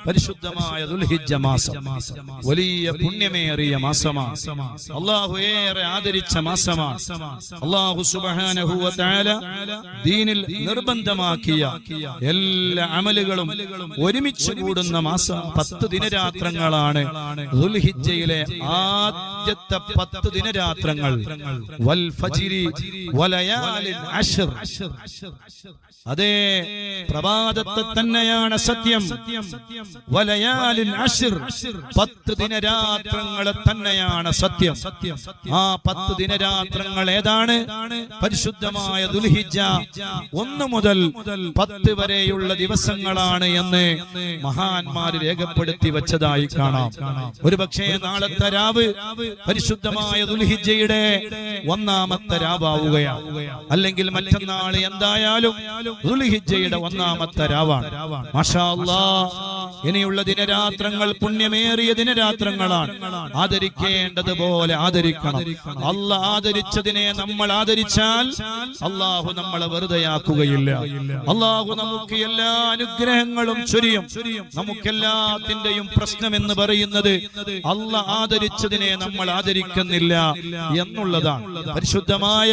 പരിശുദ്ധമായ ദുൽഹിജ്ജ മാസം വലിയ പുണ്യമേറിയ മാസമാണ്. അല്ലാഹു ഏറെ ആദരിച്ച മാസമാണ്. അല്ലാഹു സുബ്ഹാനഹു വ തആല ദീനിൽ നിർബന്ധമാക്കിയ എല്ലാ അമലുകളും ഒരുമിച്ച് കൂടുന്ന മാസം 10 ദിനരാത്രങ്ങളാണ് ദുൽഹിജ്ജയിലെ ആദ്യത്തെ 10 ദിനരാത്രങ്ങൾ. വൽ ഫജ്രി വലയാലിൻ അശ്ർ, അതേ പ്രഭാതത്തെ തന്നെയാണ് സത്യം. വലയാലിൻ അശ്ർ, 10 ദിനരാത്രങ്ങളെ തന്നെയാണ് സത്യം. ആ 10 ദിനരാത്രങ്ങൾ ഏതാണ്? പരിശുദ്ധമായ ദുൽഹിജ്ജ 1 മുതൽ 10 വരെയുള്ള ദിവസങ്ങളാണ് എന്ന് മഹാന്മാര് രേഖപ്പെടുത്തി വെച്ചതായി കാണാം. ഒരുപക്ഷേ നാളത്തെ രാവ് പരിശുദ്ധമായ ദുൽഹിജ്ജയുടെ 1-ാമത്തെ രാവാവുകയാണ്, അല്ലെങ്കിൽ മറ്റന്നാൾ എന്തായാലും ദുൽഹിജ്ജയുടെ 1-ാമത്തെ രാവാണ്. മാഷാ അല്ലാഹ്, ഇനിയുള്ള ദിനരാത്രങ്ങൾ പുണ്യമേറിയ ദിനരാത്രങ്ങളാണ്. ആദരിക്കേണ്ടതുപോലെ ആദരിക്കണം. അല്ലാഹ് ആദരിച്ചതിനെ നമ്മൾ ആദരിച്ചാൽ അല്ലാഹു നമ്മളെ വെറുതെയാക്കുകയില്ല. അല്ലാഹു നമുക്ക് എല്ലാ അനുഗ്രഹങ്ങളും ചൊരിയും. നമുക്കെല്ലാത്തിന്റെയും പ്രശ്നം എന്ന് പറയുന്നത് അല്ലാഹ് ആദരിച്ചതിനെ നമ്മൾ ആദരിക്കുന്നില്ല എന്നുള്ളതാണ്. പരിശുദ്ധമായ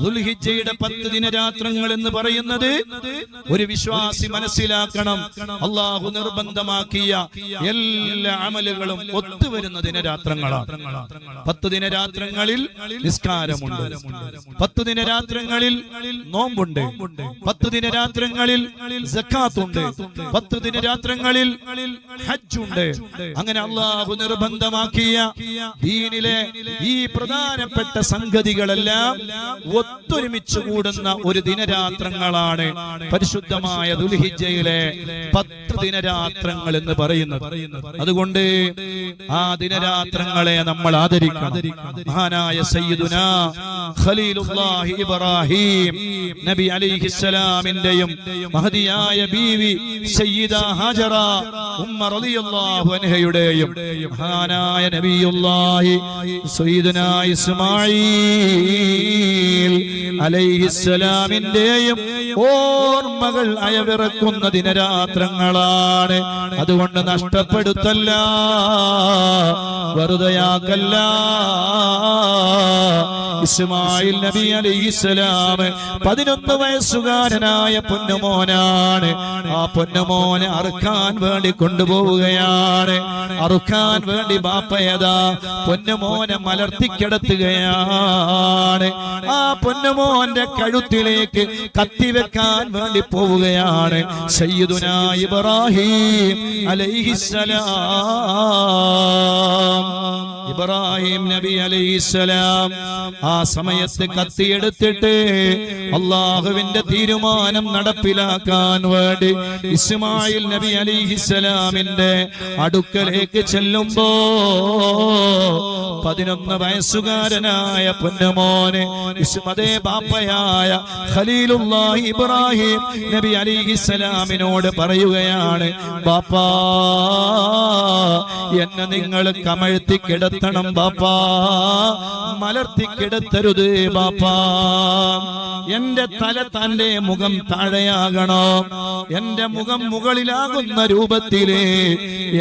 ദുൽഹിജ്ജയുടെ 10 ദിനരാത്രങ്ങൾ എന്ന് പറയുന്നത് ഒരു വിശ്വാസി മനസ്സിലാക്കണം, അല്ലാഹു നിർബന്ധമാക്കിയ എല്ലാ അമലുകളും ഒത്തുവരുന്ന ദിനരാത്രങ്ങളാണ്. 10 ദിനരാത്രങ്ങളിൽ നിസ്കാരമുണ്ട്, 10 ദിനരാത്രങ്ങളിൽ നോമ്പുണ്ട്, 10 ദിനരാത്രങ്ങളിൽ സക്കാത്തുണ്ട്, 10 ദിനരാത്രങ്ങളിൽ ഹജ്ജുണ്ട്. അങ്ങനെ അല്ലാഹു നിർബന്ധമാക്കിയ ദീനിലെ ഈ പ്രധാനപ്പെട്ട സംഗതികളെല്ലാം ഒത്തൊരുമിച്ച് കൂടുന്ന ഒരു ദിനരാത്രങ്ങളാണ് പരിശുദ്ധമായ ദുൽഹിജ്ജയിലെ 10 ദിനരാത്രങ്ങൾ എന്ന് പറയുന്നത്. അതുകൊണ്ട് ആ ദിനരാത്രങ്ങളെ നമ്മൾ ആദരിക്കണം. മഹാനായ സയ്യിദുനാ ഖലീലുല്ലാഹി ഇബ്രാഹിം നബി അലൈഹിസ്സലാമിന്റെയും മഹദിയായ ബീവി സയ്യിദ ഹാജറ ഉമ്മ റളിയല്ലാഹു അൻഹയുടെയും മഹാനായ നബിയുല്ലാഹി സയ്യിദുനാ ഇസ്മാഈൽ അലൈഹിസ്സലാമിന്റെയും ഓർമ്മകൾ അയവിറക്കുന്ന ദിനരാത്രങ്ങളാണ്. അതുകൊണ്ട് നഷ്ടപ്പെടുത്തല്ല, വെറുതെയാക്കല്ല. ഇസ്മായിൽ നബി അലൈഹിസ്സലാം 11 വയസ്സുകാരനായ പൊന്നുമോനാണ്. ആ പൊന്നുമോനെ അറുക്കാൻ വേണ്ടി കൊണ്ടുപോവുകയാണ്. അറുക്കാൻ വേണ്ടി ബാപ്പയതാ പൊന്നുമോനെ മലർത്തിക്കിടത്തുകയാണ്. ആ പൊന്നുമോന്റെ കഴുത്തിലേക്ക് കത്തിവെക്കാൻ വേണ്ടി പോവുകയാണ് സയ്യിദുനാ ഇബ്രാഹിം അലൈഹിസ്സലാം. ഇബ്രാഹിം നബി അലൈഹിസ്സലാം ആ സമയത്ത് കത്തിയെടുത്തിട്ട് അല്ലാഹുവിന്റെ തീരുമാനം നടപ്പിലാക്കാൻ വേണ്ടി ഇസ്മായിൽ നബി അലൈഹിസ്സലാമിന്റെ അടുക്കലേക്ക് ചെല്ലുമ്പോ 11 വയസ്സുകാരനായ പൊന്നുമോനെ ഇസ്മദേ ബാപ്പയായ ഖലീലുല്ലാഹി ഇബ്രാഹിം നബി അലൈഹിസ്സലാമിനോട് പറയുകയാണ്, ബാപ്പാ എന്നെ നിങ്ങൾ കമഴ്ത്തി കിടത്തണം ബാപ്പാ, മലർത്തി കിടത്തരുത് ബാപ്പാ. എന്റെ തല തന്റെ മുഖം താഴെയാകണോ, എന്റെ മുഖം മുകളിലാകുന്ന രൂപത്തിലേ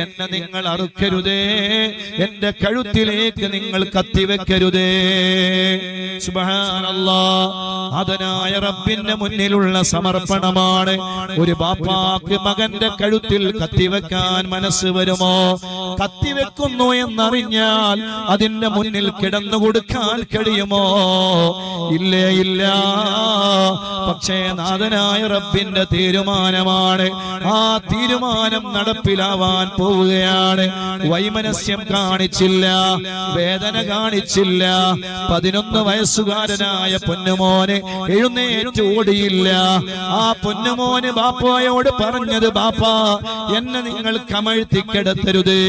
എന്നെ നിങ്ങൾ അറുക്കരുതേ, എന്റെ കഴുത്തിലേക്ക് നിങ്ങൾ കത്തിവെക്കരുതേ. സുബ്ഹാനല്ലാഹ്, ആദനായ റബ്ബിന്റെ മുന്നിലുള്ള സമർപ്പണമാണ്. ഒരു ബാപ്പാക്ക് മകന്റെ കഴുത്തിൽ കത്തിവെക്കാൻ മനസ്സ് വരുമോ? കത്തിവെക്കുന്നു എന്നറിഞ്ഞാൽ അതിന്റെ മുന്നിൽ കിടന്നു കൊടുക്കാൻ കഴിയുമോ? ഇല്ലേ, ഇല്ല. പക്ഷേ നാഥനായ റബ്ബിന്റെ തീരുമാനമാണ്. ആ തീരുമാനം നടപ്പിലാവാൻ പോവുകയാണ്. വൈമനസ്യം കാണിച്ചില്ല, വേദന കാണിച്ചില്ല. 11 വയസ്സുകാരനായ പൊന്നുമോനെ എഴുന്നേറ്റ് ഓടിയില്ല. ആ പൊന്നുമോന് ബാപ്പയോട് പറഞ്ഞത്, ബാപ്പാ എന്നെ നിങ്ങൾ കമഴ്ത്തിക്കിടത്തരുത്,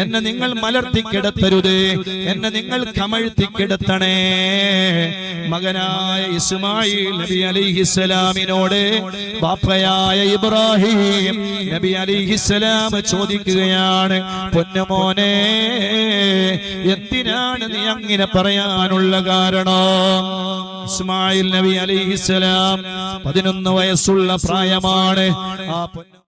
എന്നെ നിങ്ങൾ മലർത്തിക്കിടത്തരുത്, എന്നെ നിങ്ങൾ കമഴ്ത്തിക്കിടത്തണേ. മകനായ ഇസ്മായിൽ നബി അലൈഹിസ്സലാമിനോട് ബാപ്പയായ ഇബ്രാഹിം നബി അലൈഹിസ്സലാം ചോദിക്കുകയാണ്, പൊന്നുമോനെ എന്തിനാണ് നീ അങ്ങനെ പറയാനുള്ള കാരണം? ഇസ്മായിൽ നബി അലൈഹിസ്സലാം 11 വയസ്സുള്ള പ്രായമാണ്. ആ